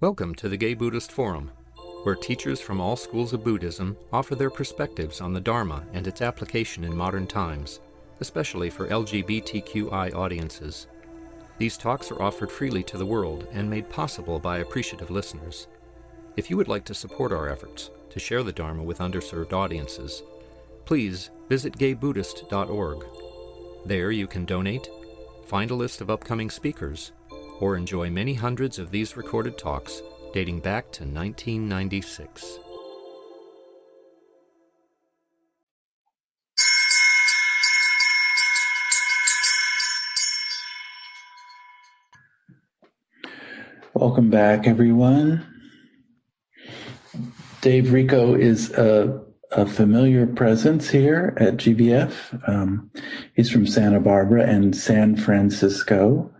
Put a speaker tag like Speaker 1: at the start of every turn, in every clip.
Speaker 1: Welcome to the Gay Buddhist Forum, where teachers from all schools of Buddhism offer their perspectives on the Dharma and its application in modern times, especially for LGBTQI audiences. These talks are offered freely to the world and made possible by appreciative listeners. If you would like to support our efforts to share the Dharma with underserved audiences, please visit gaybuddhist.org. There you can donate, find a list of upcoming speakers, or enjoy many hundreds of these recorded talks dating back to 1996.
Speaker 2: Welcome back, everyone. Dave Richo is a familiar presence here at GBF. He's from Santa Barbara and San Francisco.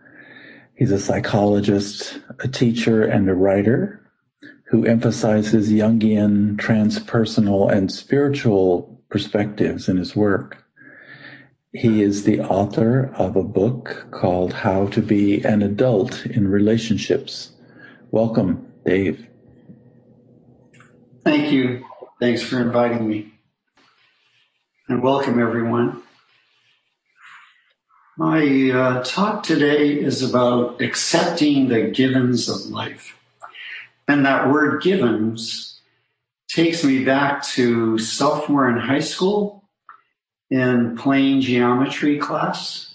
Speaker 2: He's a psychologist, a teacher, and a writer who emphasizes Jungian, transpersonal, and spiritual perspectives in his work. He is the author of a book called How to Be an Adult in Relationships. Welcome, Dave.
Speaker 3: Thank you. Thanks for inviting me. And welcome, everyone. My talk today is about accepting the givens of life. And that word givens takes me back to sophomore in high school in plane geometry class.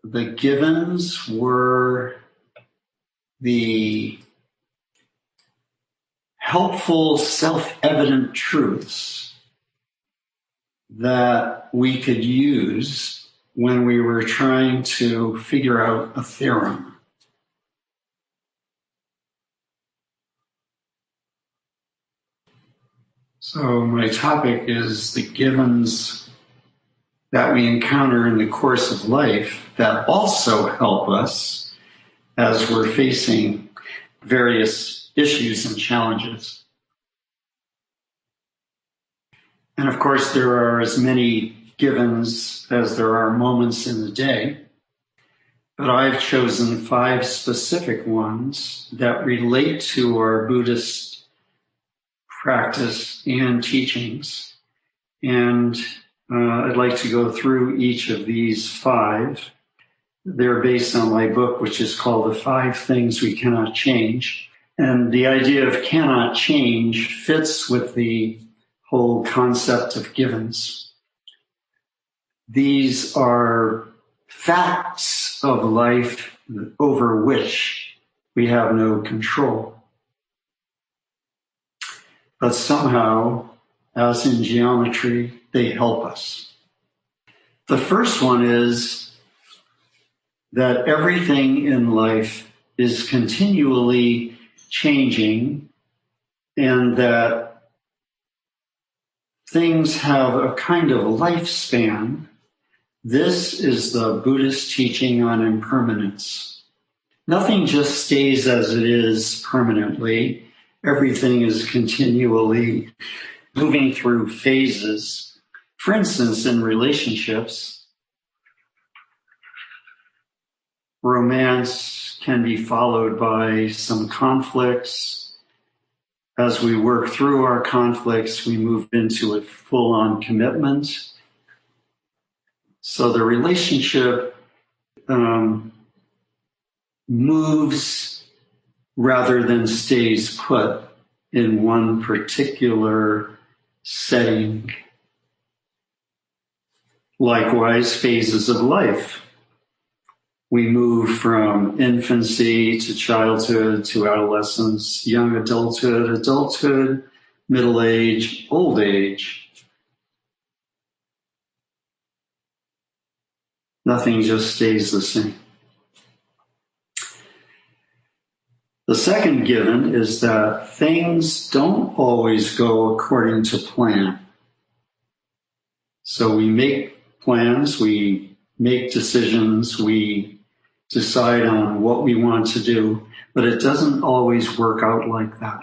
Speaker 3: The givens were the helpful, self-evident truths that we could use when we were trying to figure out a theorem. So my topic is the givens that we encounter in the course of life that also help us as we're facing various issues and challenges. And of course, there are as many givens as there are moments in the day, but I've chosen 5 specific ones that relate to our Buddhist practice and teachings. And I'd like to go through each of these 5. They're based on my book, which is called The 5 Things We Cannot Change. And the idea of cannot change fits with the whole concept of givens. These are facts of life over which we have no control. But somehow, as in geometry, they help us. The first one is that everything in life is continually changing and that things have a kind of lifespan. This is the Buddhist teaching on impermanence. Nothing just stays as it is permanently. Everything is continually moving through phases. For instance, in relationships, romance can be followed by some conflicts. As we work through our conflicts, we move into a full-on commitment. So the relationship moves rather than stays put in one particular setting. Likewise, phases of life. We move from infancy to childhood to adolescence, young adulthood, middle age, old age. Nothing just stays the same. The second given is that things don't always go according to plan. So we make plans, we make decisions, we decide on what we want to do, but it doesn't always work out like that.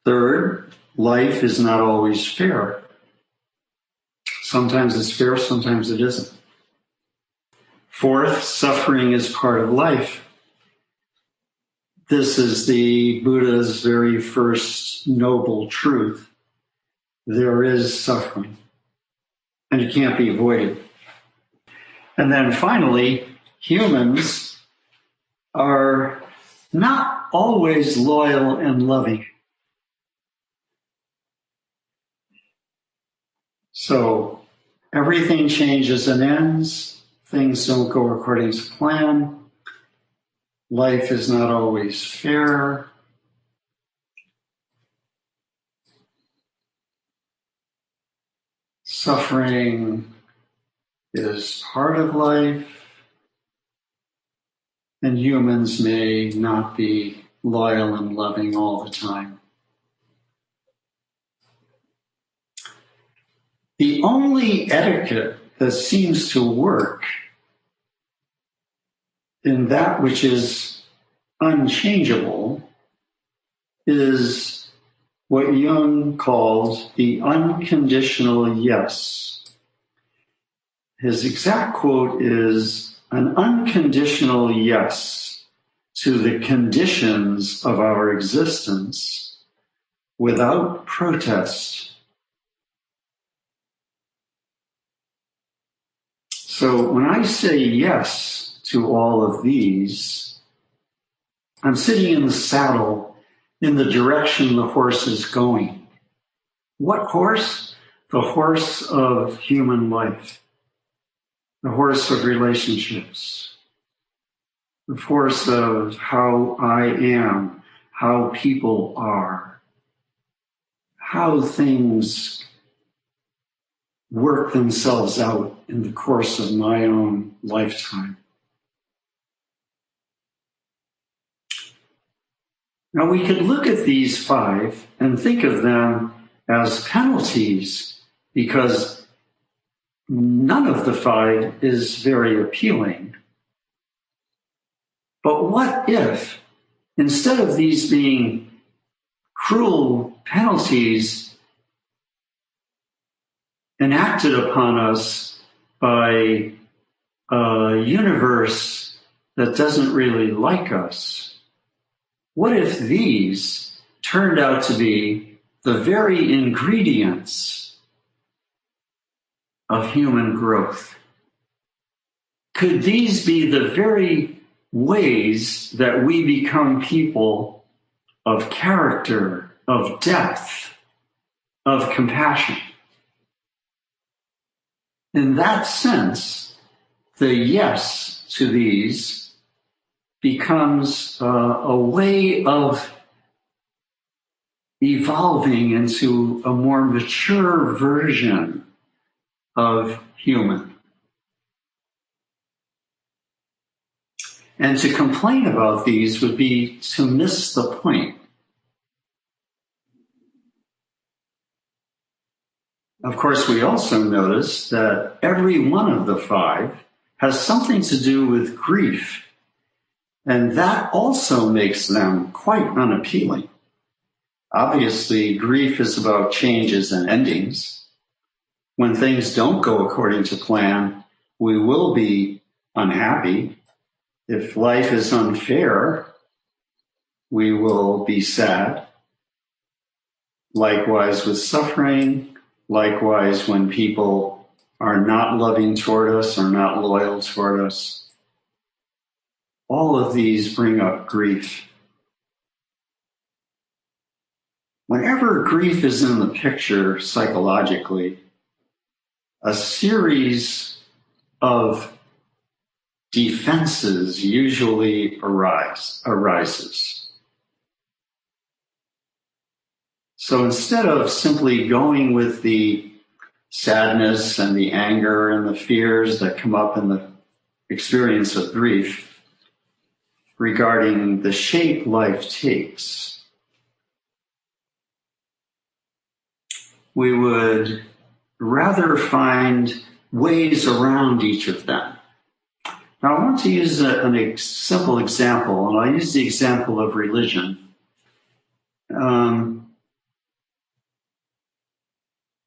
Speaker 3: Third, life is not always fair. Sometimes it's fair, sometimes it isn't. Fourth, suffering is part of life. This is the Buddha's very first noble truth. There is suffering, and it can't be avoided. And then finally, humans are not always loyal and loving. So everything changes and ends. Things don't go according to plan. Life is not always fair. Suffering is part of life, and humans may not be loyal and loving all the time. The only etiquette that seems to work in that which is unchangeable is what Jung called the unconditional yes. His exact quote is, "An unconditional yes to the conditions of our existence without protest." So when I say yes to all of these, I'm sitting in the saddle in the direction the horse is going. What horse? The horse of human life, the horse of relationships, the horse of how I am, how people are, how things work themselves out in the course of my own lifetime. Now we could look at these five and think of them as penalties because none of the five is very appealing. But what if, instead of these being cruel penalties enacted upon us by a universe that doesn't really like us, what if these turned out to be the very ingredients of human growth? Could these be the very ways that we become people of character, of depth, of compassion? In that sense, the yes to these becomes a way of evolving into a more mature version of human. And to complain about these would be to miss the point. Of course, we also notice that every one of the five has something to do with grief, and that also makes them quite unappealing. Obviously, grief is about changes and endings. When things don't go according to plan, we will be unhappy. If life is unfair, we will be sad. Likewise with suffering. Likewise, when people are not loving toward us or not loyal toward us, all of these bring up grief. Whenever grief is in the picture psychologically, a series of defenses usually arises. So instead of simply going with the sadness and the anger and the fears that come up in the experience of grief regarding the shape life takes, we would rather find ways around each of them. Now I want to use a simple example, and I'll use the example of religion.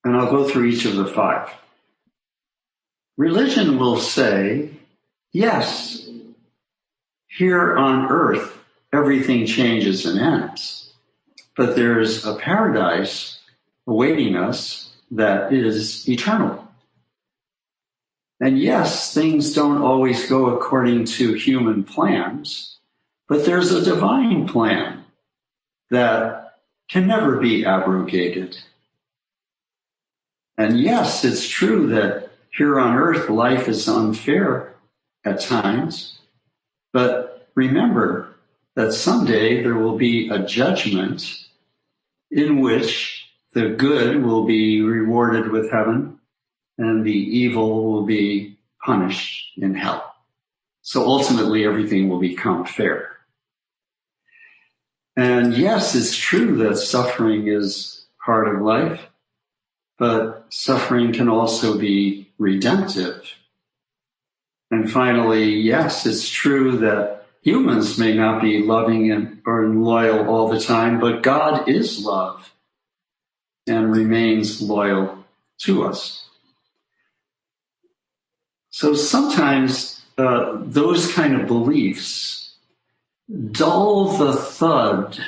Speaker 3: And I'll go through each of the five. Religion will say yes, here on earth, everything changes and ends, but there's a paradise awaiting us that is eternal. And yes, things don't always go according to human plans, but there's a divine plan that can never be abrogated. And yes, it's true that here on earth, life is unfair at times, but remember that someday there will be a judgment in which the good will be rewarded with heaven and the evil will be punished in hell. So ultimately, everything will become fair. And yes, it's true that suffering is part of life, but suffering can also be redemptive. And finally, yes, it's true that humans may not be loving or loyal all the time, but God is love and remains loyal to us. So sometimes those kind of beliefs dull the thud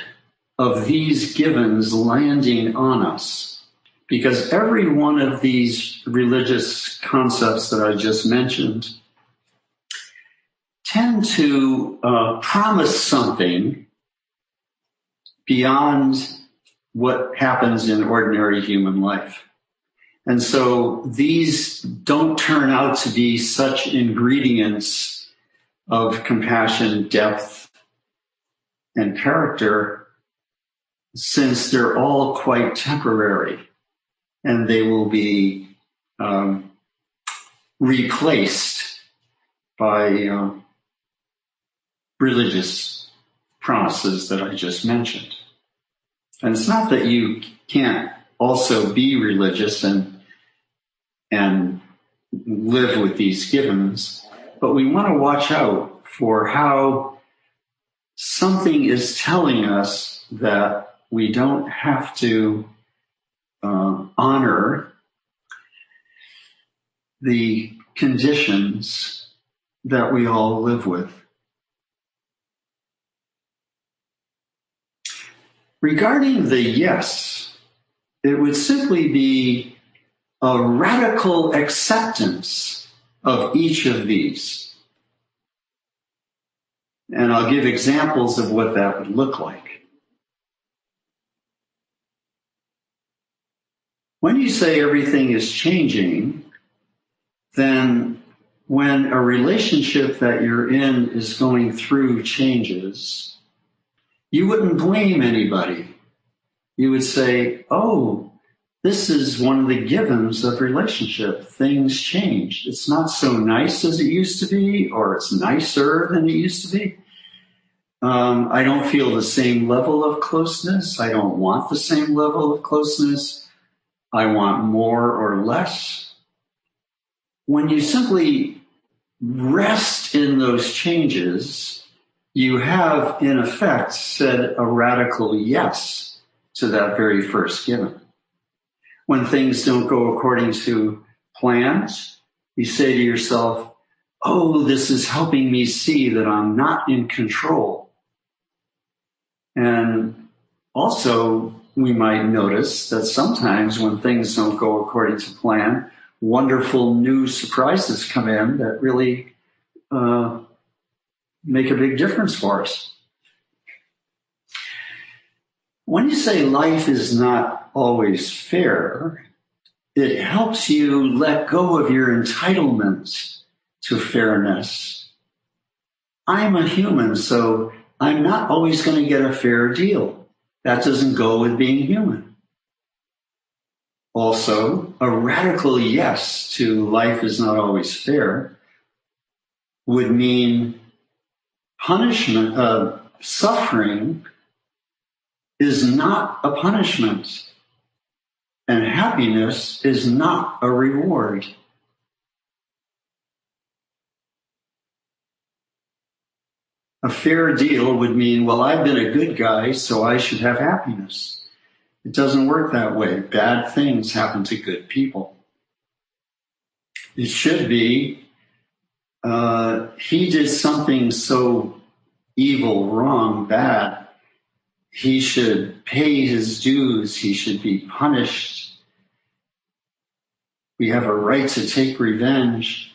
Speaker 3: of these givens landing on us, because every one of these religious concepts that I just mentioned tend to promise something beyond what happens in ordinary human life. And so these don't turn out to be such ingredients of compassion, depth, and character, since they're all quite temporary, and they will be replaced by religious promises that I just mentioned. And it's not that you can't also be religious and live with these givens, but we want to watch out for how something is telling us that we don't have to honor the conditions that we all live with. Regarding the yes, it would simply be a radical acceptance of each of these. And I'll give examples of what that would look like. When you say everything is changing, then when a relationship that you're in is going through changes, you wouldn't blame anybody. You would say, oh, this is one of the givens of relationship. Things change. It's not so nice as it used to be, or it's nicer than it used to be. I don't feel the same level of closeness. I don't want the same level of closeness. I want more or less. When you simply rest in those changes, you have, in effect, said a radical yes to that very first given. When things don't go according to plans, you say to yourself, oh, this is helping me see that I'm not in control. And also, we might notice that sometimes when things don't go according to plan, wonderful new surprises come in that really make a big difference for us. When you say life is not always fair, it helps you let go of your entitlement to fairness. I'm a human, so I'm not always going to get a fair deal. That doesn't go with being human. Also, a radical yes to life is not always fair would mean punishment, suffering is not a punishment, and happiness is not a reward. A fair deal would mean, well, I've been a good guy, so I should have happiness. It doesn't work that way. Bad things happen to good people. It should be, he did something so evil, wrong, bad, he should pay his dues, he should be punished. We have a right to take revenge.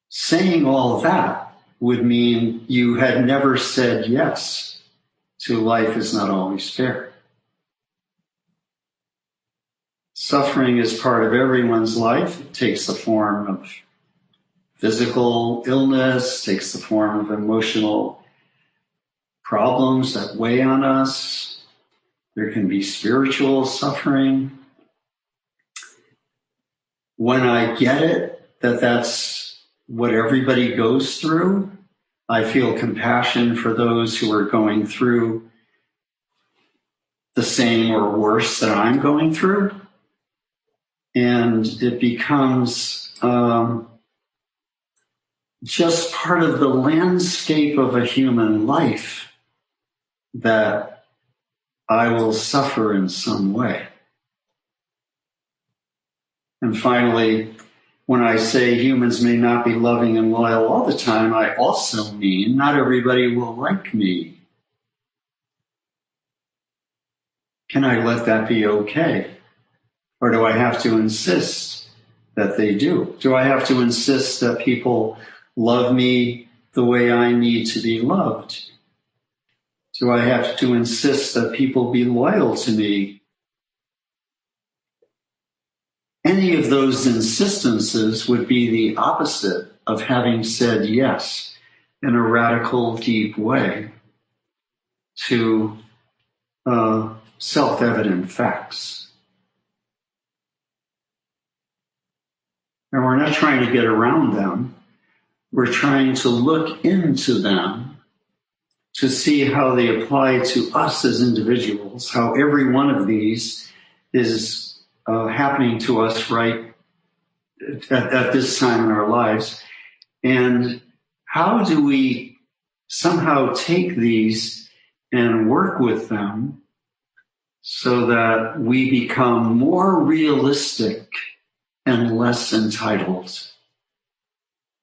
Speaker 3: Saying all that would mean you had never said yes to life is not always fair. Suffering is part of everyone's life. It takes the form of physical illness, takes the form of emotional problems that weigh on us. There can be spiritual suffering. When I get it, that that's what everybody goes through, I feel compassion for those who are going through the same or worse that I'm going through. And it becomes just part of the landscape of a human life that I will suffer in some way. And finally, when I say humans may not be loving and loyal all the time, I also mean not everybody will like me. Can I let that be okay? Or do I have to insist that they do? Do I have to insist that people love me the way I need to be loved? Do I have to insist that people be loyal to me? Any of those insistences would be the opposite of having said yes in a radical, deep way to self-evident facts. And we're not trying to get around them. We're trying to look into them to see how they apply to us as individuals, how every one of these is happening to us right at this time in our lives. And how do we somehow take these and work with them so that we become more realistic and less entitled?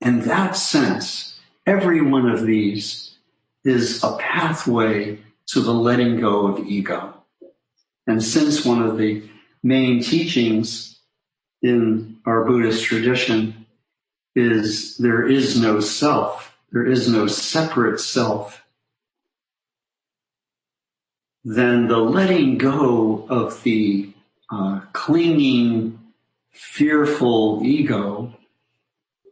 Speaker 3: In that sense, every one of these is a pathway to the letting go of ego. And since one of the main teachings in our Buddhist tradition is there is no self, there is no separate self, then the letting go of the clinging, fearful ego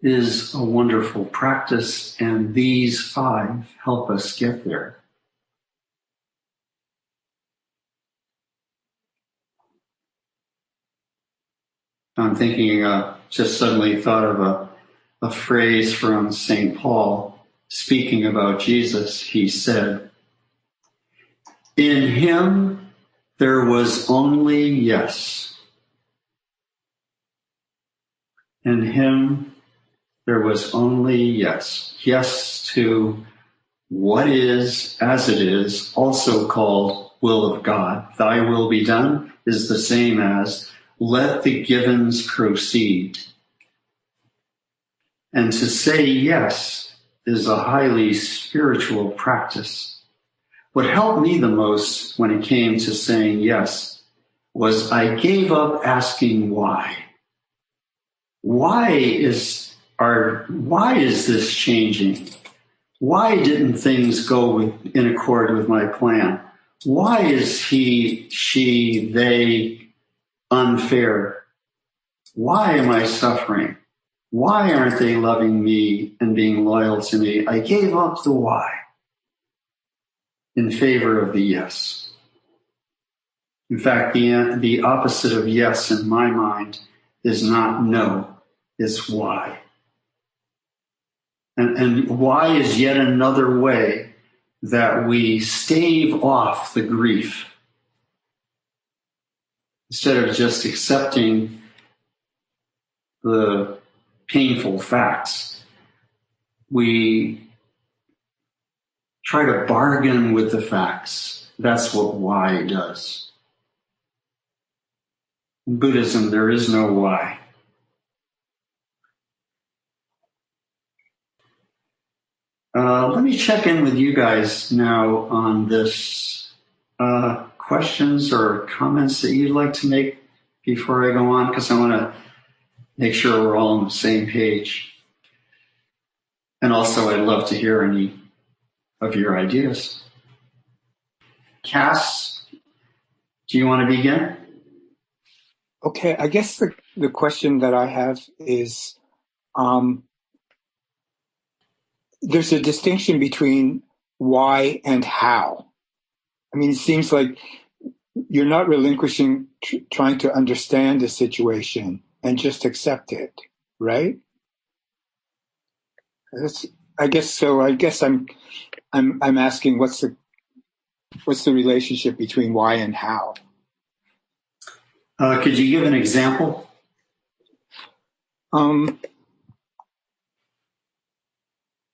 Speaker 3: is a wonderful practice, and these 5 help us get there. I'm thinking, just suddenly thought of a phrase from St. Paul speaking about Jesus. He said, "In him there was only yes. In him there was only yes. Yes to what is as it is, also called will of God. Thy will be done is the same as let the givens proceed." And to say yes is a highly spiritual practice. What helped me the most when it came to saying yes was I gave up asking why. Why is this changing? Why didn't things go in accord with my plan? Why is he, she, they unfair? Why am I suffering? Why aren't they loving me and being loyal to me? I gave up the why in favor of the yes. In fact, the opposite of yes in my mind is not no, it's why. And why is yet another way that we stave off the grief. Instead of just accepting the painful facts, we try to bargain with the facts. That's what why does. In Buddhism, there is no why. Let me check in with you guys now on this. Questions or comments that you'd like to make before I go on, because I want to make sure we're all on the same page. And also, I'd love to hear any of your ideas. Cass, do you want to begin?
Speaker 4: Okay, I guess the question that I have is, there's a distinction between why and how. I mean, it seems like you're not relinquishing trying to understand the situation and just accept it, right? I guess so. I guess I'm asking what's the relationship between why and how?
Speaker 3: Could you give an example?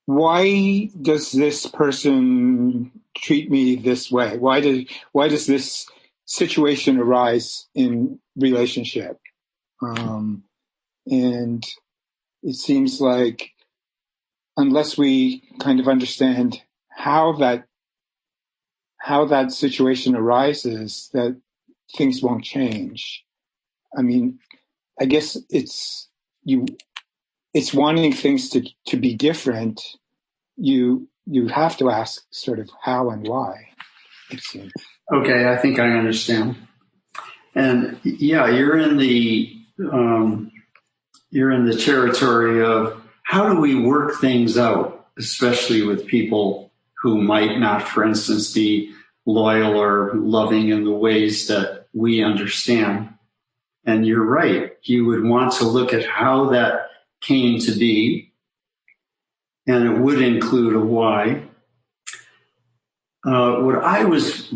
Speaker 4: Why does this person treat me this way? Why does this situation arise in relationship? And it seems like unless we kind of understand how that situation arises, that things won't change. I mean, I guess it's wanting things to be different. You have to ask sort of how and why, it seems.
Speaker 3: Okay, I think I understand. And yeah, you're in the territory of how do we work things out, especially with people who might not, for instance, be loyal or loving in the ways that we understand. And you're right. You would want to look at how that came to be, and it would include a why. What I was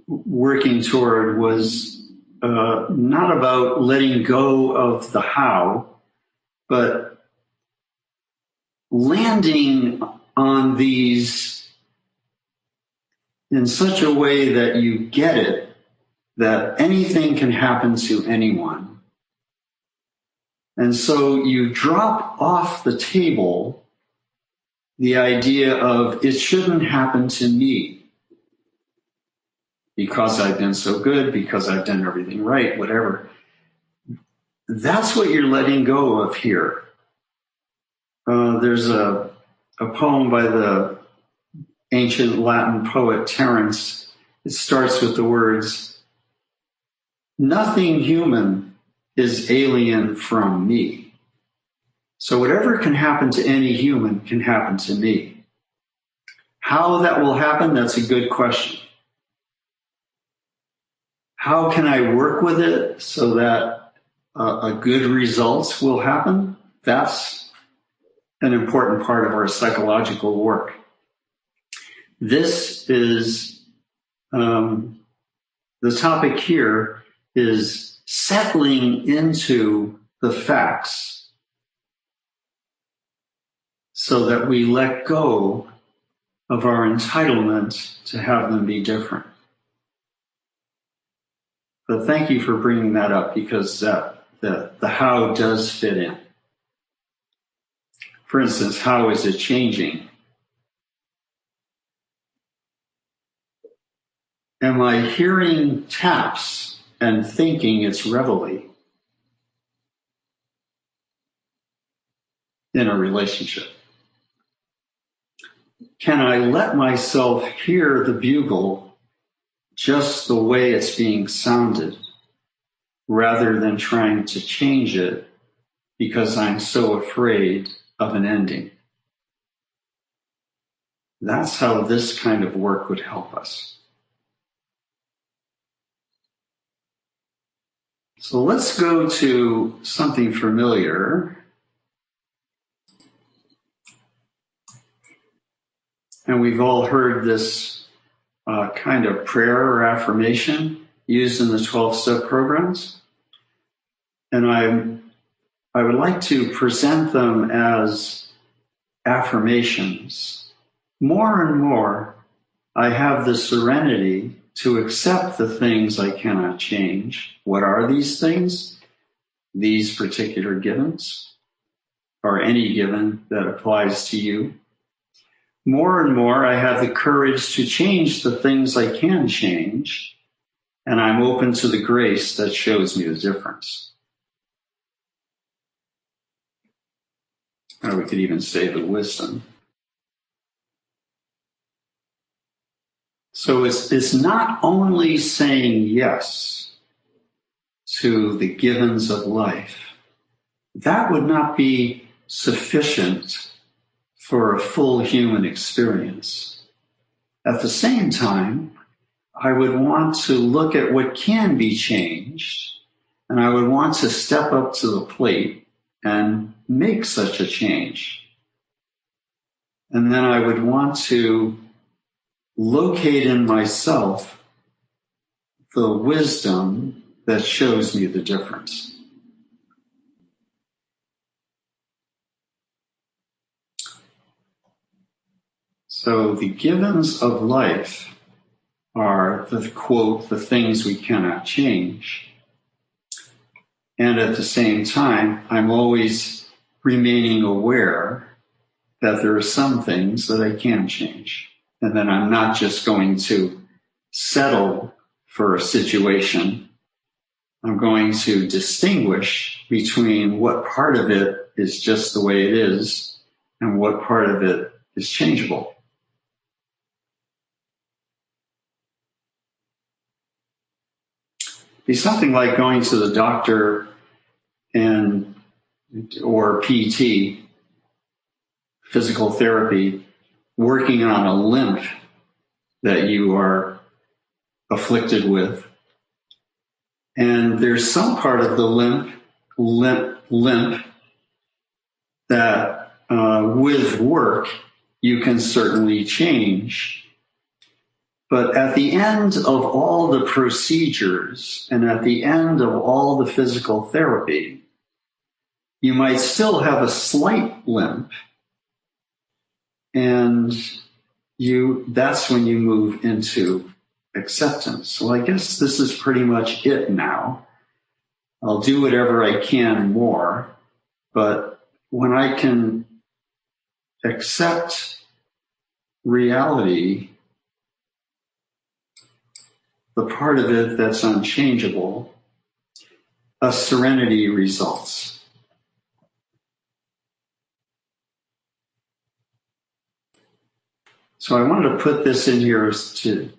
Speaker 3: working toward was not about letting go of the how, but landing on these in such a way that you get it, that anything can happen to anyone. And so you drop off the table the idea of it shouldn't happen to me because I've been so good, because I've done everything right, whatever. That's what you're letting go of here. There's a poem by the ancient Latin poet Terence. It starts with the words, "Nothing human is alien from me." So whatever can happen to any human can happen to me. How that will happen, that's a good question. How can I work with it so that a good results will happen? That's an important part of our psychological work. This is, the topic here is settling into the facts so that we let go of our entitlement to have them be different. But thank you for bringing that up, because the how does fit in. For instance, how is it changing? Am I hearing taps and thinking it's reveille in a relationship? Can I let myself hear the bugle just the way it's being sounded, rather than trying to change it because I'm so afraid of an ending? That's how this kind of work would help us. So let's go to something familiar. And we've all heard this kind of prayer or affirmation used in the 12-step programs. And I would like to present them as affirmations. More and more, I have the serenity to accept the things I cannot change. What are these things? These particular givens, or any given that applies to you. more and more I have the courage to change the things I can change, and I'm open to the grace that shows me the difference. Or we could even say the wisdom. So it's not only saying yes to the givens of life. That would not be sufficient for a full human experience. At the same time, I would want to look at what can be changed, and I would want to step up to the plate and make such a change. And then I would want to locate in myself the wisdom that shows me the difference. So the givens of life are the quote, the things we cannot change. And at the same time, I'm always remaining aware that there are some things that I can change. And then I'm not just going to settle for a situation. I'm going to distinguish between what part of it is just the way it is and what part of it is changeable. Be something like going to the doctor or PT, physical therapy, working on a limp that you are afflicted with. And there's some part of the limp that with work you can certainly change. But at the end of all the procedures and at the end of all the physical therapy, you might still have a slight limp. And that's when you move into acceptance. So I guess this is pretty much it now. I'll do whatever I can more, but when I can accept reality, the part of it that's unchangeable, a serenity results. So I wanted to put this in here to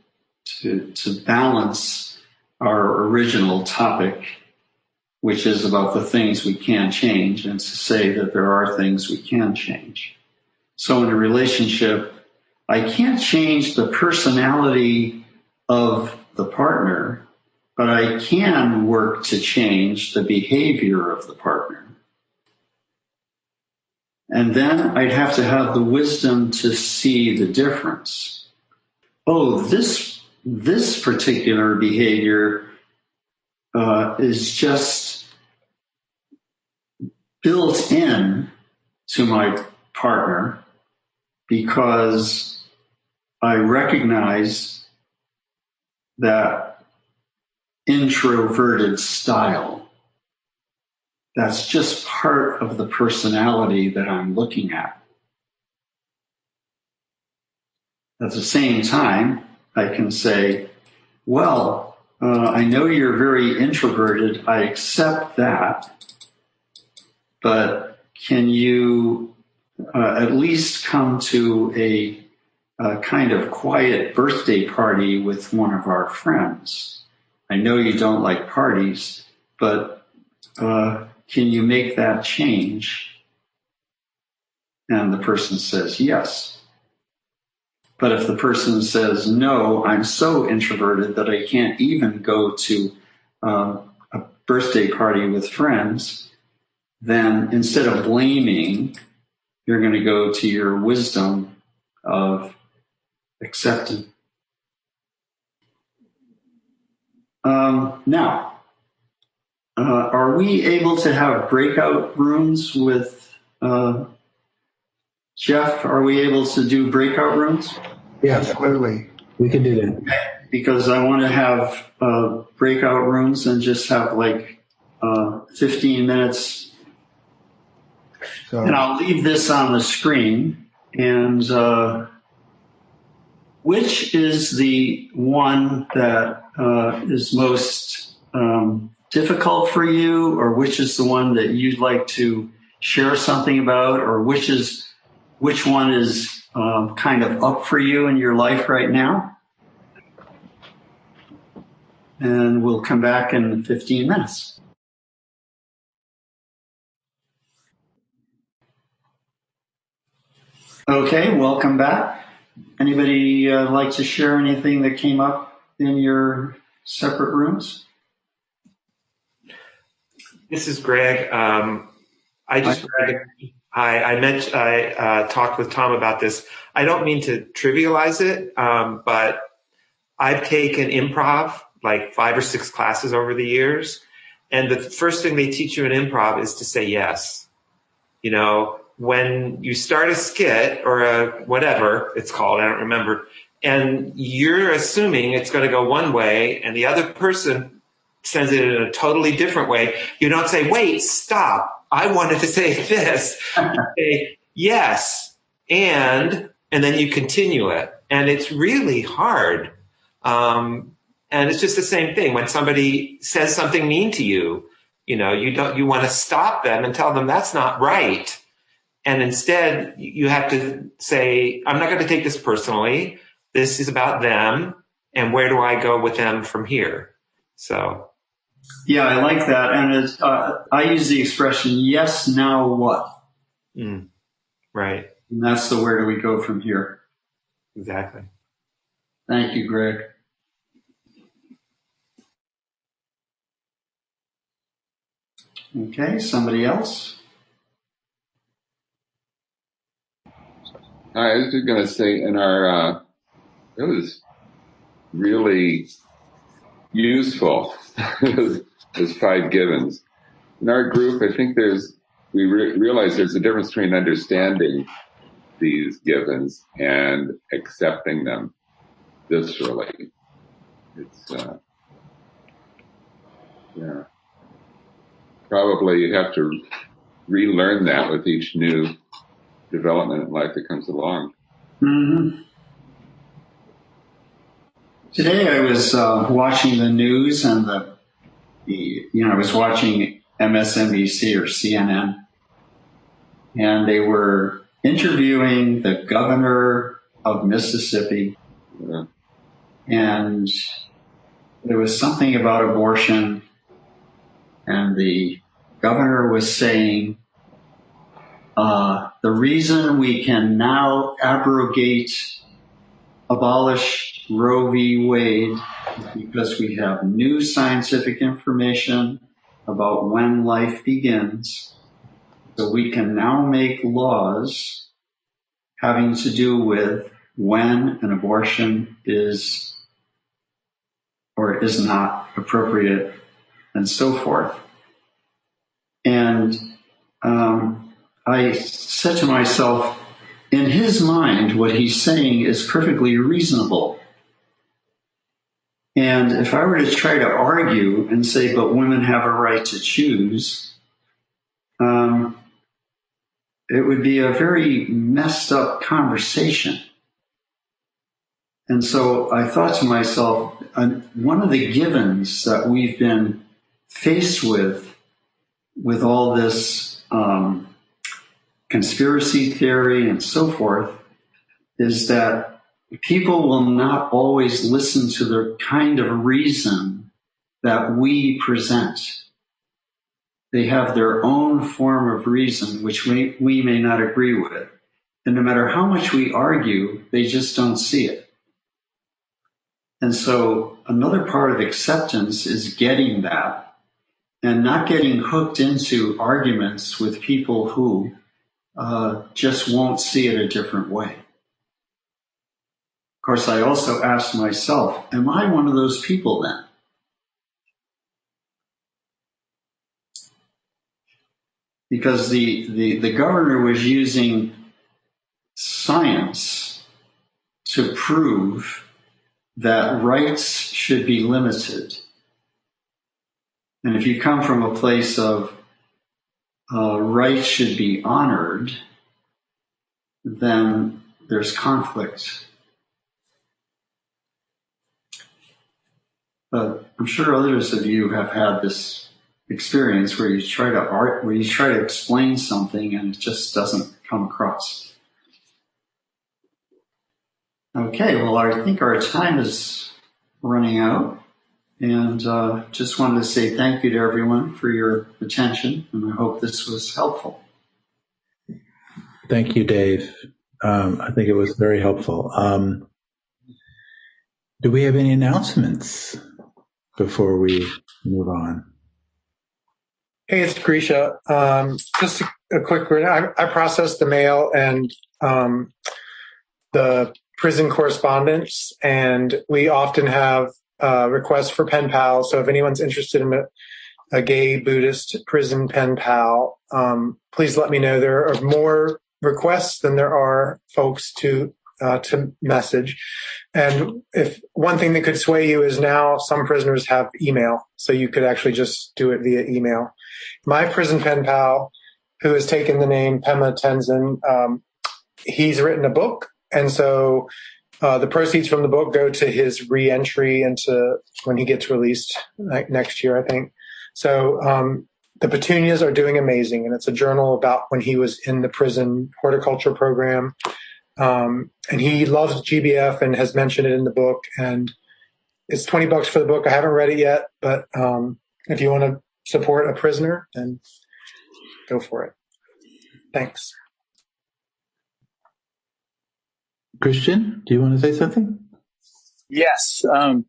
Speaker 3: balance our original topic, which is about the things we can change, and to say that there are things we can change. So in a relationship, I can't change the personality of the partner, but I can work to change the behavior of the partner. And then I'd have to have the wisdom to see the difference. Oh, this particular behavior is just built in to my partner because I recognize that introverted style. That's just part of the personality that I'm looking at. At the same time, I can say, well, I know you're very introverted. I accept that. But can you at least come to a kind of quiet birthday party with one of our friends? I know you don't like parties, but can you make that change? And the person says yes. But if the person says, no, I'm so introverted that I can't even go to a birthday party with friends, then instead of blaming, you're going to go to your wisdom of accepting. Now, are we able to have breakout rooms with Jeff? Are we able to do breakout rooms?
Speaker 2: Yeah,
Speaker 4: Absolutely.
Speaker 2: we can do that.
Speaker 3: Because I want to have breakout rooms and just have like 15 minutes.
Speaker 4: So,
Speaker 3: And I'll leave this on the screen. And which is the one that is most difficult for you, or which is the one that you'd like to share something about, or which one is kind of up for you in your life right now? And we'll come back in 15 minutes. Okay, welcome back. Anybody like to share anything that came up in your separate rooms?
Speaker 5: This is Greg. I talked with Tom about this. I don't mean to trivialize it, but I've taken improv like 5 or 6 classes over the years. And the first thing they teach you in improv is to say yes. You know, when you start a skit or a whatever it's called, I don't remember, and you're assuming it's going to go one way and the other person sends it in a totally different way, you don't say, wait, stop. I wanted to say this. You say, yes, and then you continue it. And it's really hard. And it's just the same thing. When somebody says something mean to you, you want to stop them and tell them that's not right. And instead, you have to say, I'm not going to take this personally. This is about them. And where do I go with them from here? So.
Speaker 3: Yeah, I like that. And I use the expression, yes, now what?
Speaker 5: Right.
Speaker 3: And that's the where do we go from here?
Speaker 5: Exactly.
Speaker 3: Thank you, Greg. Okay, somebody else?
Speaker 6: I was just going to say in our, it was really useful, as 5 givens. In our group, I think we realize there's a difference between understanding these givens and accepting them viscerally. It's, probably you have to relearn that with each new development in life that comes along.
Speaker 3: Mm-hmm. Today I was watching the news and I was watching MSNBC or CNN, and they were interviewing the governor of Mississippi.
Speaker 6: Yeah.
Speaker 3: And there was something about abortion, and the governor was saying, the reason we can now abolish Roe v. Wade is because we have new scientific information about when life begins. So we can now make laws having to do with when an abortion is or is not appropriate and so forth. And I said to myself, in his mind, what he's saying is perfectly reasonable. And if I were to try to argue and say, but women have a right to choose, it would be a very messed up conversation. And so I thought to myself, one of the givens that we've been faced with all this conspiracy theory and so forth, is that people will not always listen to the kind of reason that we present. They have their own form of reason, which we may not agree with. And no matter how much we argue, they just don't see it. And so another part of acceptance is getting that and not getting hooked into arguments with people who just won't see it a different way. Of course, I also asked myself, am I one of those people then? Because the governor was using science to prove that rights should be limited. And if you come from a place of rights should be honored, then there's conflict. But I'm sure others of you have had this experience where you try to explain something and it just doesn't come across. Okay, well, I think our time is running out, and just wanted to say thank you to everyone for your attention, and I hope this was helpful.
Speaker 2: Thank you, Dave. I think it was very helpful. Do we have any announcements before we move on?
Speaker 7: Hey, it's Grisha. Just a quick word. I processed the mail and the prison correspondence, and we often have requests for pen pals. So if anyone's interested in a gay Buddhist prison pen pal, please let me know. There are more requests than there are folks to message. And if one thing that could sway you is now some prisoners have email, so you could actually just do it via email. My prison pen pal, who has taken the name Pema Tenzin, he's written a book, and so the proceeds from the book go to his re-entry into when he gets released next year, I think. So the Petunias are doing amazing, and it's a journal about when he was in the prison horticulture program. And he loves GBF and has mentioned it in the book, and it's $20 for the book. I haven't read it yet, but if you want to support a prisoner, then go for it. Thanks.
Speaker 2: Christian, do you want to say something?
Speaker 4: Yes. I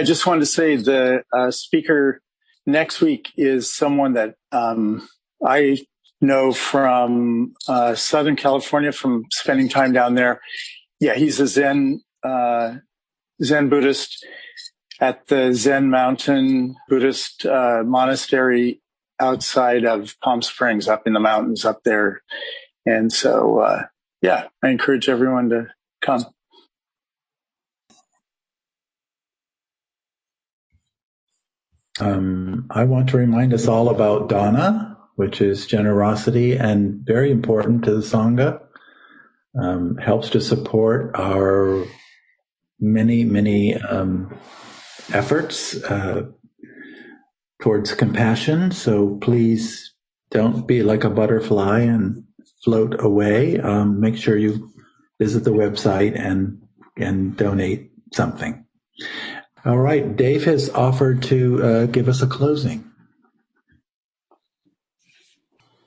Speaker 4: just wanted to say the speaker next week is someone that I know from Southern California, from spending time down there. Yeah, he's a Zen Buddhist at the Zen Mountain Buddhist monastery outside of Palm Springs, up in the mountains up there. And so, I encourage everyone to come.
Speaker 2: I want to remind us all about Dana, which is generosity and very important to the Sangha. Helps to support our many efforts towards compassion. So please don't be like a butterfly and float away. Make sure you visit the website and donate something. All right, Dave has offered to give us a closing.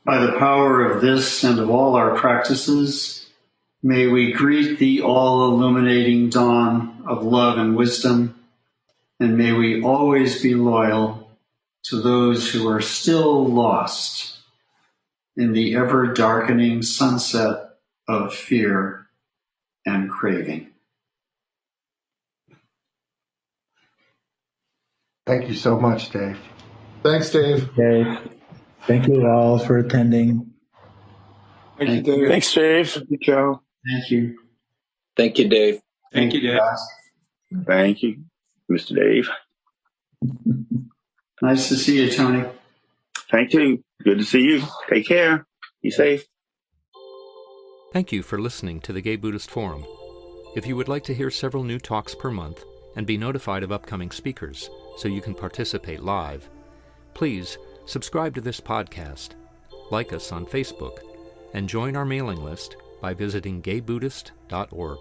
Speaker 3: By the power of this and of all our practices, may we greet the all-illuminating dawn of love and wisdom, and may we always be loyal to those who are still lost in the ever-darkening sunset of fear and craving.
Speaker 8: Thank you so much, Dave.
Speaker 7: Thanks, Dave.
Speaker 2: Dave, thank you all for attending.
Speaker 4: Thank you, Dave. Thanks, Dave. Thank you, Joe.
Speaker 3: Thank you.
Speaker 9: Thank you, Dave.
Speaker 5: Thank you, Dave.
Speaker 10: Thank you, Mr. Dave.
Speaker 3: Nice to see you, Tony.
Speaker 10: Thank you. Good to see you. Take care. Be safe.
Speaker 1: Thank you for listening to the Gay Buddhist Forum. If you would like to hear several new talks per month and be notified of upcoming speakers so you can participate live, please subscribe to this podcast, like us on Facebook, and join our mailing list by visiting gaybuddhist.org.